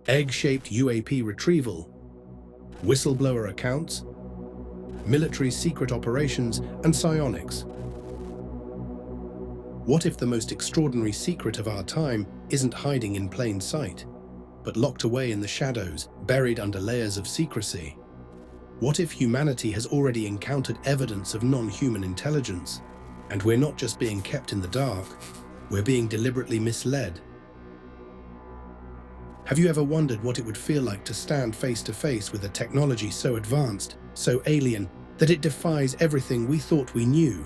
egg-shaped UAP retrieval, whistleblower accounts, military secret operations, and psionics. What if the most extraordinary secret of our time isn't hiding in plain sight, but locked away in the shadows, buried under layers of secrecy? What if humanity has already encountered evidence of non-human intelligence, and we're not just being kept in the dark, we're being deliberately misled? Have you ever wondered what it would feel like to stand face to face with a technology so advanced, so alien, that it defies everything we thought we knew?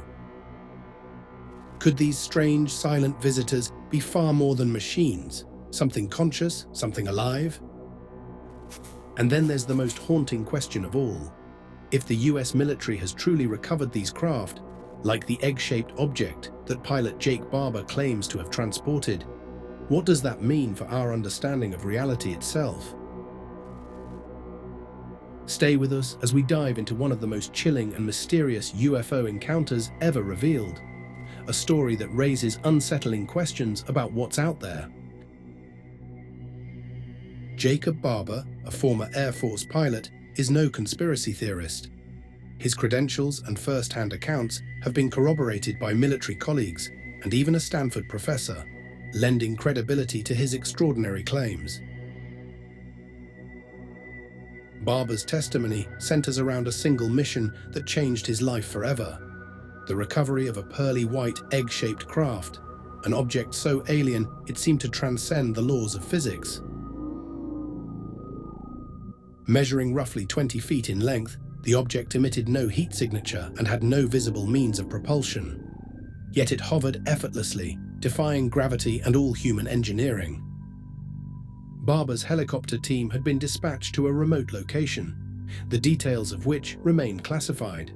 Could these strange, silent visitors be far more than machines? Something conscious, something alive? And then there's the most haunting question of all. If the US military has truly recovered these craft, like the egg-shaped object that pilot Jake Barber claims to have transported, what does that mean for our understanding of reality itself? Stay with us as we dive into one of the most chilling and mysterious UFO encounters ever revealed, a story that raises unsettling questions about what's out there. Jake Barber, a former Air Force pilot, is no conspiracy theorist. His credentials and first-hand accounts have been corroborated by military colleagues and even a Stanford professor, lending credibility to his extraordinary claims. Barber's testimony centers around a single mission that changed his life forever: the recovery of a pearly white egg-shaped craft, an object so alien it seemed to transcend the laws of physics. Measuring roughly 20 feet in length, the object emitted no heat signature and had no visible means of propulsion. Yet it hovered effortlessly, defying gravity and all human engineering. Barber's helicopter team had been dispatched to a remote location, the details of which remained classified.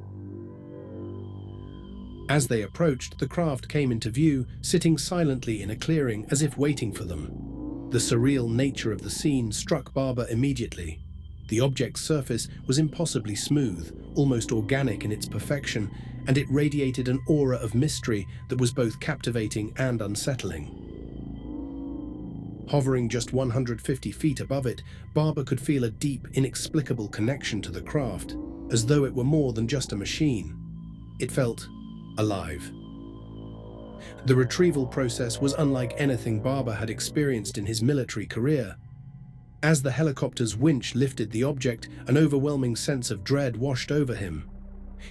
As they approached, the craft came into view, sitting silently in a clearing as if waiting for them. The surreal nature of the scene struck Barber immediately. The object's surface was impossibly smooth, almost organic in its perfection, and it radiated an aura of mystery that was both captivating and unsettling. Hovering just 150 feet above it, Barber could feel a deep, inexplicable connection to the craft, as though it were more than just a machine. It felt alive. The retrieval process was unlike anything Barber had experienced in his military career. As the helicopter's winch lifted the object, an overwhelming sense of dread washed over him.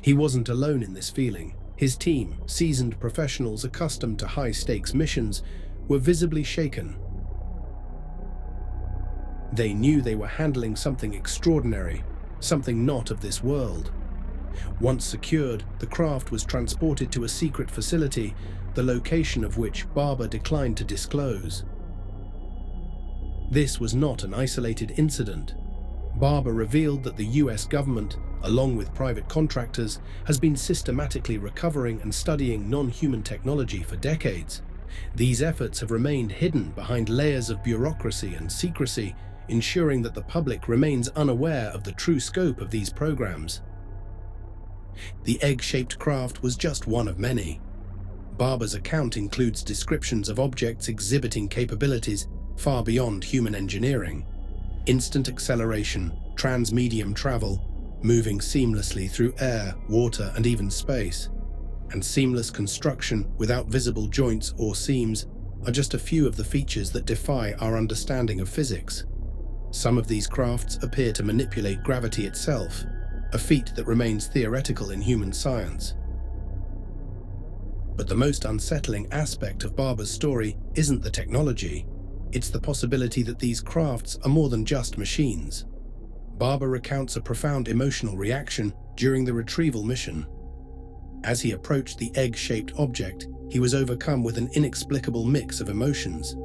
He wasn't alone in this feeling. His team, seasoned professionals accustomed to high-stakes missions, were visibly shaken. They knew they were handling something extraordinary, something not of this world. Once secured, the craft was transported to a secret facility, the location of which Barber declined to disclose. This was not an isolated incident. Barber revealed that the US government, along with private contractors, has been systematically recovering and studying non-human technology for decades. These efforts have remained hidden behind layers of bureaucracy and secrecy, ensuring that the public remains unaware of the true scope of these programs. The egg-shaped craft was just one of many. Barber's account includes descriptions of objects exhibiting capabilities far beyond human engineering: instant acceleration, trans-medium travel, moving seamlessly through air, water, and even space, and seamless construction without visible joints or seams are just a few of the features that defy our understanding of physics. Some of these crafts appear to manipulate gravity itself, a feat that remains theoretical in human science. But the most unsettling aspect of Barber's story isn't the technology. It's the possibility that these crafts are more than just machines. Barber recounts a profound emotional reaction during the retrieval mission. As he approached the egg-shaped object, he was overcome with an inexplicable mix of emotions: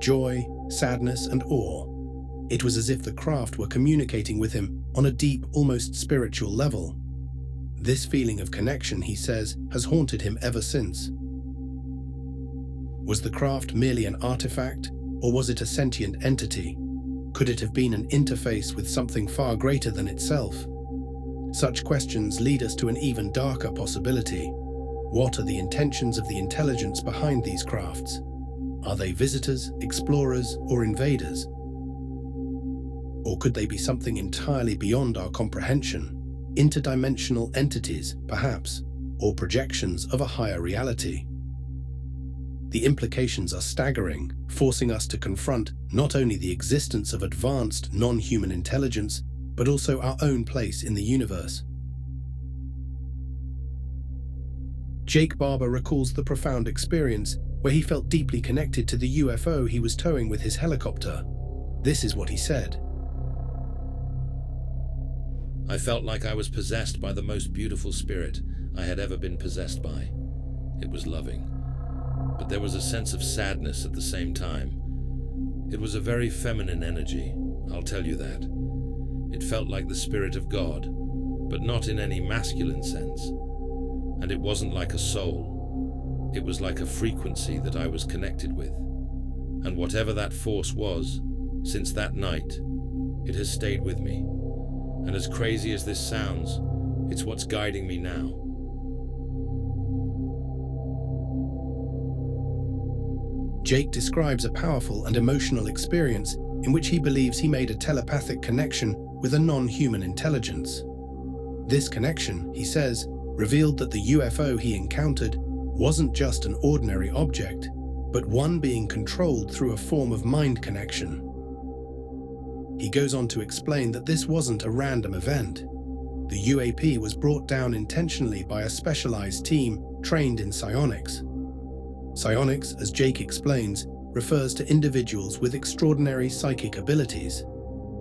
joy, sadness, and awe. It was as if the craft were communicating with him on a deep, almost spiritual level. This feeling of connection, he says, has haunted him ever since. Was the craft merely an artifact, or was it a sentient entity? Could it have been an interface with something far greater than itself? Such questions lead us to an even darker possibility. What are the intentions of the intelligence behind these crafts? Are they visitors, explorers, or invaders? Or could they be something entirely beyond our comprehension? Interdimensional entities, perhaps, or projections of a higher reality? The implications are staggering, forcing us to confront not only the existence of advanced non-human intelligence, but also our own place in the universe. Jake Barber recalls the profound experience where he felt deeply connected to the UFO he was towing with his helicopter. This is what he said. I felt like I was possessed by the most beautiful spirit I had ever been possessed by. It was loving, but there was a sense of sadness at the same time. It was a very feminine energy, I'll tell you that. It felt like the Spirit of God, but not in any masculine sense. And it wasn't like a soul. It was like a frequency that I was connected with. And whatever that force was, since that night, it has stayed with me. And as crazy as this sounds, it's what's guiding me now. Jake describes a powerful and emotional experience in which he believes he made a telepathic connection with a non-human intelligence. This connection, he says, revealed that the UFO he encountered wasn't just an ordinary object, but one being controlled through a form of mind connection. He goes on to explain that this wasn't a random event. The UAP was brought down intentionally by a specialized team trained in psionics. Psionics, as Jake explains, refers to individuals with extraordinary psychic abilities,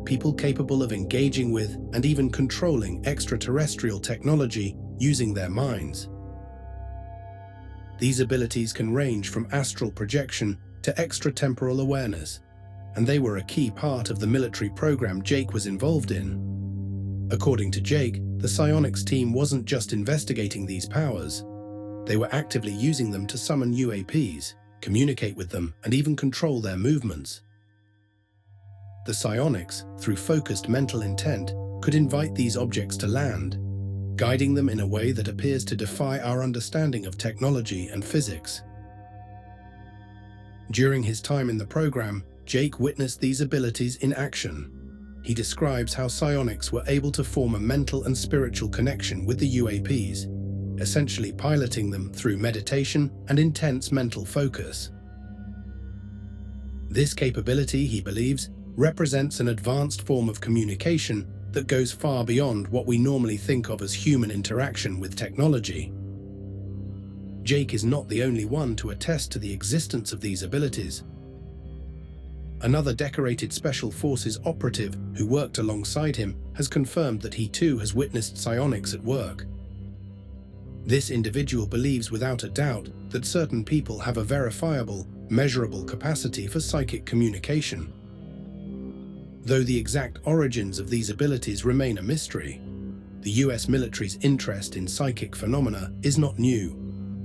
people capable of engaging with and even controlling extraterrestrial technology using their minds. These abilities can range from astral projection to extratemporal awareness, and they were a key part of the military program Jake was involved in. According to Jake, the Psionics team wasn't just investigating these powers. They were actively using them to summon UAPs, communicate with them, and even control their movements. The Psionics, through focused mental intent, could invite these objects to land, guiding them in a way that appears to defy our understanding of technology and physics. During his time in the program, Jake witnessed these abilities in action. He describes how psionics were able to form a mental and spiritual connection with the UAPs, essentially piloting them through meditation and intense mental focus. This capability, he believes, represents an advanced form of communication that goes far beyond what we normally think of as human interaction with technology. Jake is not the only one to attest to the existence of these abilities. Another decorated Special Forces operative who worked alongside him has confirmed that he too has witnessed psionics at work. This individual believes without a doubt that certain people have a verifiable, measurable capacity for psychic communication. Though the exact origins of these abilities remain a mystery, the US military's interest in psychic phenomena is not new.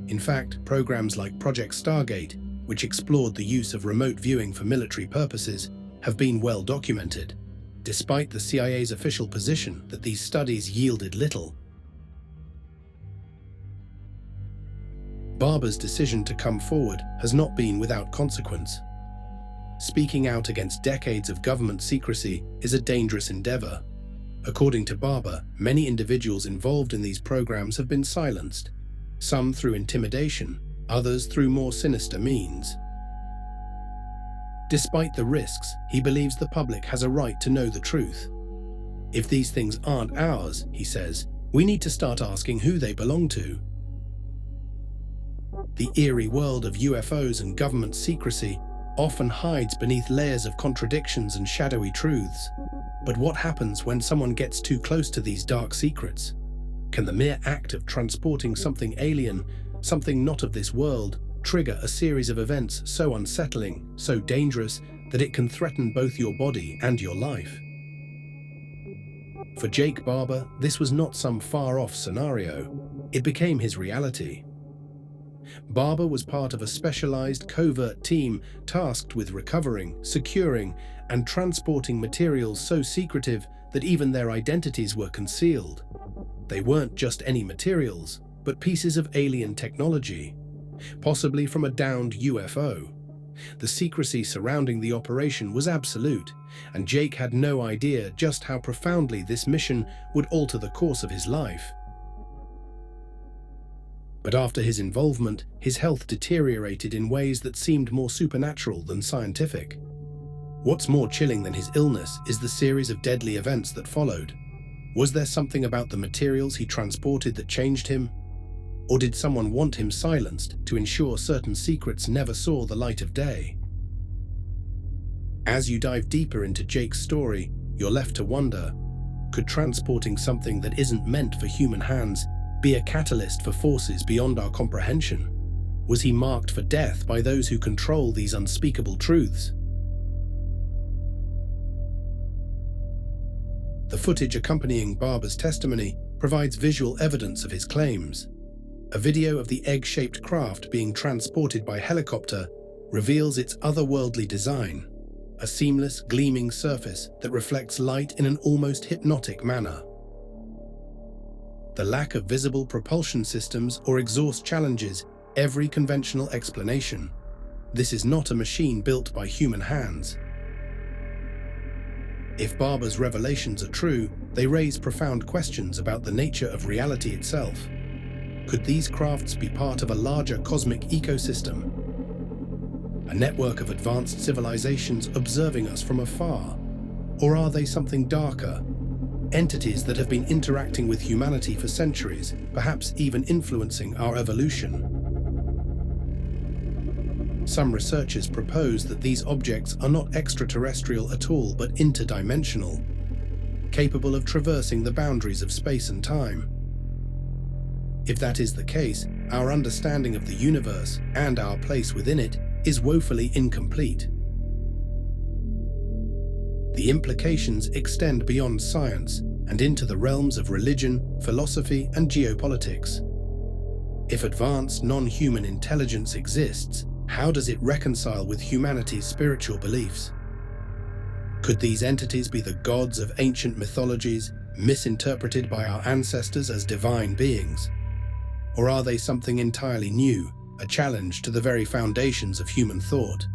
In fact, programs like Project Stargate, which explored the use of remote viewing for military purposes, have been well documented, despite the CIA's official position that these studies yielded little. Barber's decision to come forward has not been without consequence. Speaking out against decades of government secrecy is a dangerous endeavor. According to Barber, many individuals involved in these programs have been silenced, some through intimidation, others through more sinister means. Despite the risks, he believes the public has a right to know the truth. If these things aren't ours, he says, we need to start asking who they belong to. The eerie world of UFOs and government secrecy often hides beneath layers of contradictions and shadowy truths. But what happens when someone gets too close to these dark secrets? Can the mere act of transporting something alien, something not of this world, trigger a series of events so unsettling, so dangerous, that it can threaten both your body and your life? For Jake Barber, this was not some far-off scenario. It became his reality. Barber was part of a specialized covert team tasked with recovering, securing, and transporting materials so secretive that even their identities were concealed. They weren't just any materials, but pieces of alien technology, possibly from a downed UFO. The secrecy surrounding the operation was absolute, and Jake had no idea just how profoundly this mission would alter the course of his life. But after his involvement, his health deteriorated in ways that seemed more supernatural than scientific. What's more chilling than his illness is the series of deadly events that followed. Was there something about the materials he transported that changed him? Or did someone want him silenced to ensure certain secrets never saw the light of day? As you dive deeper into Jake's story, you're left to wonder, could transporting something that isn't meant for human hands be a catalyst for forces beyond our comprehension? Was he marked for death by those who control these unspeakable truths? The footage accompanying Barber's testimony provides visual evidence of his claims. A video of the egg-shaped craft being transported by helicopter reveals its otherworldly design, a seamless, gleaming surface that reflects light in an almost hypnotic manner. The lack of visible propulsion systems or exhaust challenges every conventional explanation. This is not a machine built by human hands. If Barber's revelations are true, they raise profound questions about the nature of reality itself. Could these crafts be part of a larger cosmic ecosystem? A network of advanced civilizations observing us from afar? Or are they something darker? Entities that have been interacting with humanity for centuries, perhaps even influencing our evolution. Some researchers propose that these objects are not extraterrestrial at all, but interdimensional, capable of traversing the boundaries of space and time. If that is the case, our understanding of the universe and our place within it is woefully incomplete. The implications extend beyond science and into the realms of religion, philosophy, and geopolitics. If advanced non-human intelligence exists, how does it reconcile with humanity's spiritual beliefs? Could these entities be the gods of ancient mythologies, misinterpreted by our ancestors as divine beings? Or are they something entirely new, a challenge to the very foundations of human thought?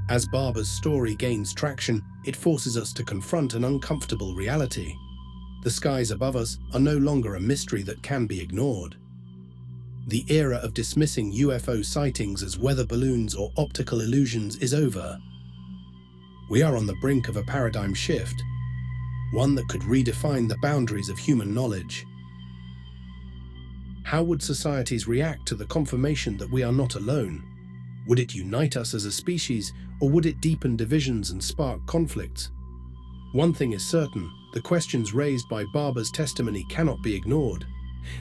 As Barber's story gains traction, it forces us to confront an uncomfortable reality. The skies above us are no longer a mystery that can be ignored. The era of dismissing UFO sightings as weather balloons or optical illusions is over. We are on the brink of a paradigm shift, one that could redefine the boundaries of human knowledge. How would societies react to the confirmation that we are not alone? Would it unite us as a species, or would it deepen divisions and spark conflicts? One thing is certain, the questions raised by Barber's testimony cannot be ignored.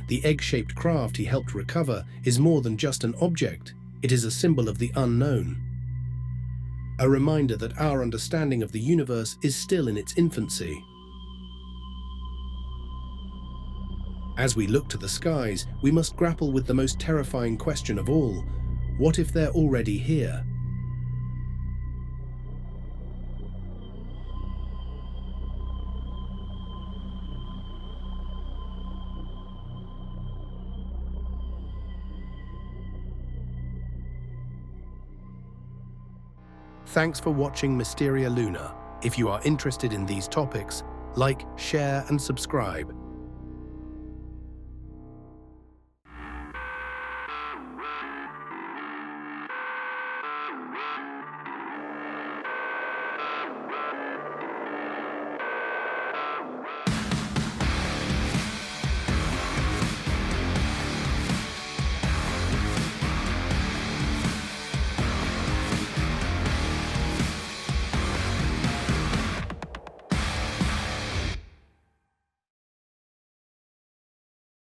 The egg-shaped craft he helped recover is more than just an object, it is a symbol of the unknown. A reminder that our understanding of the universe is still in its infancy. As we look to the skies, we must grapple with the most terrifying question of all: what if they're already here? Thanks for watching Mysteria Luna. If you are interested in these topics, like, share, and subscribe.